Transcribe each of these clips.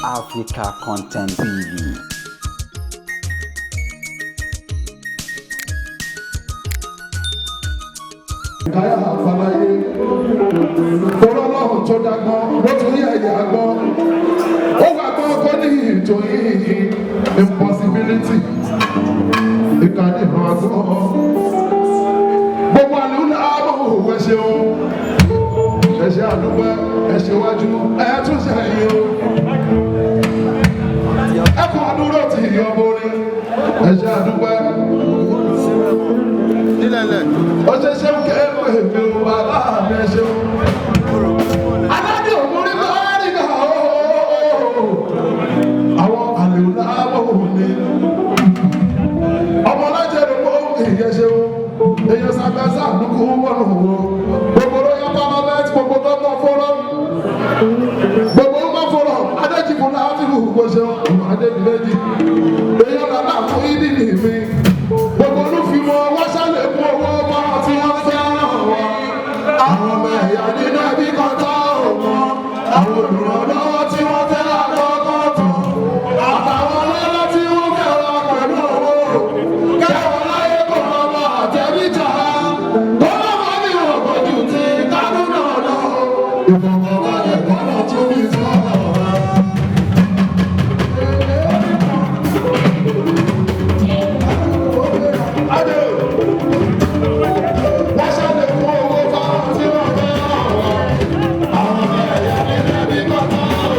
Africa Content TV. Káyà àfàlàyé tọ́lọ́ lọ́hùn tó dágbọ́n ló tún yẹ ẹ̀yà gbọ́n ó wà gbọ́n kó ní ìjọ yìí impossibility ìkànnì ìran àgbọ̀ gbogbo àlùlá àbọ̀ ẹ̀ṣẹ̀ o ẹ̀ṣẹ̀ àdúgbò ẹ̀ṣẹ̀ wájú ẹ̀tún ṣẹ̀yìn o ẹ̀kọ́ àdúró ti yọ̀bọ̀rẹ̀ ẹ̀ṣẹ̀ àdúgbò ọjọ́ ṣe ń kẹ́ ẹ̀kọ́ èmi ò bàbá mi ṣe o. Aládé òmùrí máa ń rìn náà o. Àwọn àlèlá bò ní. Ọmọ alájẹ ló mọ èyẹ ṣe o. Èyẹ sàgbàsà àdúgbò wọ̀nù o. Gbogbo lóyún bàbá bẹ́ẹ̀ tí gbogbo tó mọ fọ́rọ́. Gbogbo mọ fọ́rọ́. Adéjìbò náà ti hù gbogbo ṣe o. Adébílẹ́jì. Èyẹ lọ́la fún ìdí nìmi. Gbogbo olúfimọ́ wá ṣàlẹ̀ fún owó ọmọ tí wọ́n fẹ́ràn wọn. Àwọn ọmọ ẹ̀yà nínú ẹbí kan tó mọ́. Àwọn olùrànlọ́wọ́ tí wọ́n fẹ́ àkọ́kọ́ tán. Àtàwọn ọlọ́lọ́ tí wọ́n fẹ́ràn pẹ̀lú owó. Kẹ́wọ́n láyé kò lọ́mọ àtẹ̀bíjà. Tó bá wà ní ọ̀pọ̀jù tí kánú náà lọ. Ìfọ̀kànbalẹ̀ gbọ́dọ̀ tún bí sọ́kàn rẹ̀. Wọ́n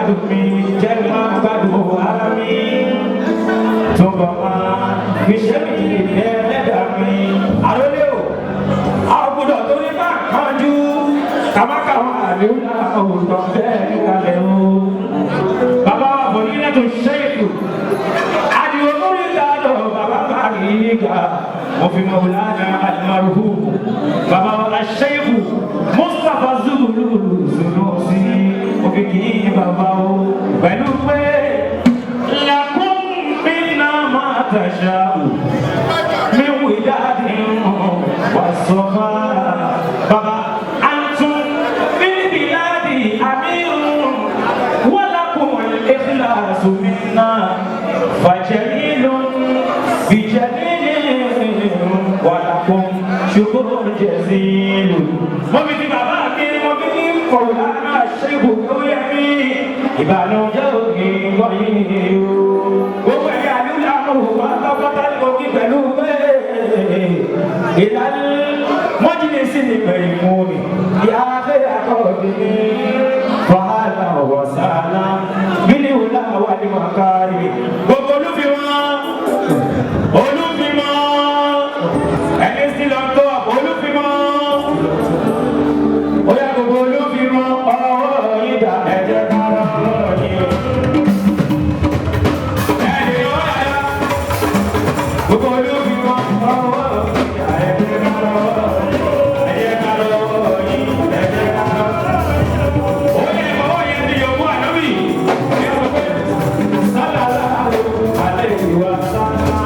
gbádùn mi jẹ́ máa gbádùn ara mi tó bọ̀ máa fi ṣe mí lẹ́lẹ́dàá mi. àròlé o àwọn gbọdọ̀ tó ní bá kánjú kàmákà wọn àdéhùn àwòrán bẹ́ẹ̀ ní kalẹ̀ o. bàbá wa bọ̀ nílẹ̀ tó ṣe ètò àdìo lórí ìdájọ́ bàbá bá rí ga wọ́n fi Maulana al-marhum bàbá wa Sheikh Mustapha Zulu Sunusi òkè kì í bàbá o pẹ̀lú pé lakum minna ma tasha'u min widadin wa safa bàbá antum bil biladi amirun wa lakum al-ikhlasu minna fajalilun bijalilin wa lakum shukrun jazilun. mo fi ti bàbá mi mo fi ní Maulana Sheikh Oyemi ìbànújẹ́ òkè wọ̀nyí o. gbogbo ẹ̀yà àdúrà wà lọ́kọ́tà lókè pẹ̀lú bẹ́ẹ̀. ìlànà mọ́jìlísì ní bẹ̀rẹ̀ mú mi ìyá abẹ́rẹ́ àkọ́bí mi. wàhálà wọ̀sálà bílíwùlà wà ní màkàrí. gbogbo olúfimọ́ ẹni sí lọ́tọ́ olúfimọ́. ó yà gbogbo olúfimọ́ ọ̀rọ̀ yìí dà ẹ̀jẹ̀ kára ọ̀rọ̀ yìí. ẹni ó yà gbogbo olúfimọ́ ọ̀rọ̀ yìí dà ẹ̀jẹ̀ kára ọ̀rọ̀ yìí. ẹ̀jẹ̀ kára ọ̀rọ̀ yìí ẹ̀jẹ̀ kára ọ̀rọ̀ yìí. ó yẹ ti yòókù ànábì. sálàlá alẹ́ ìwà sálà.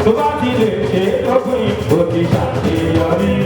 Tó bá ti lè ṣe é lópin, ó ti ṣàṣeyọrí.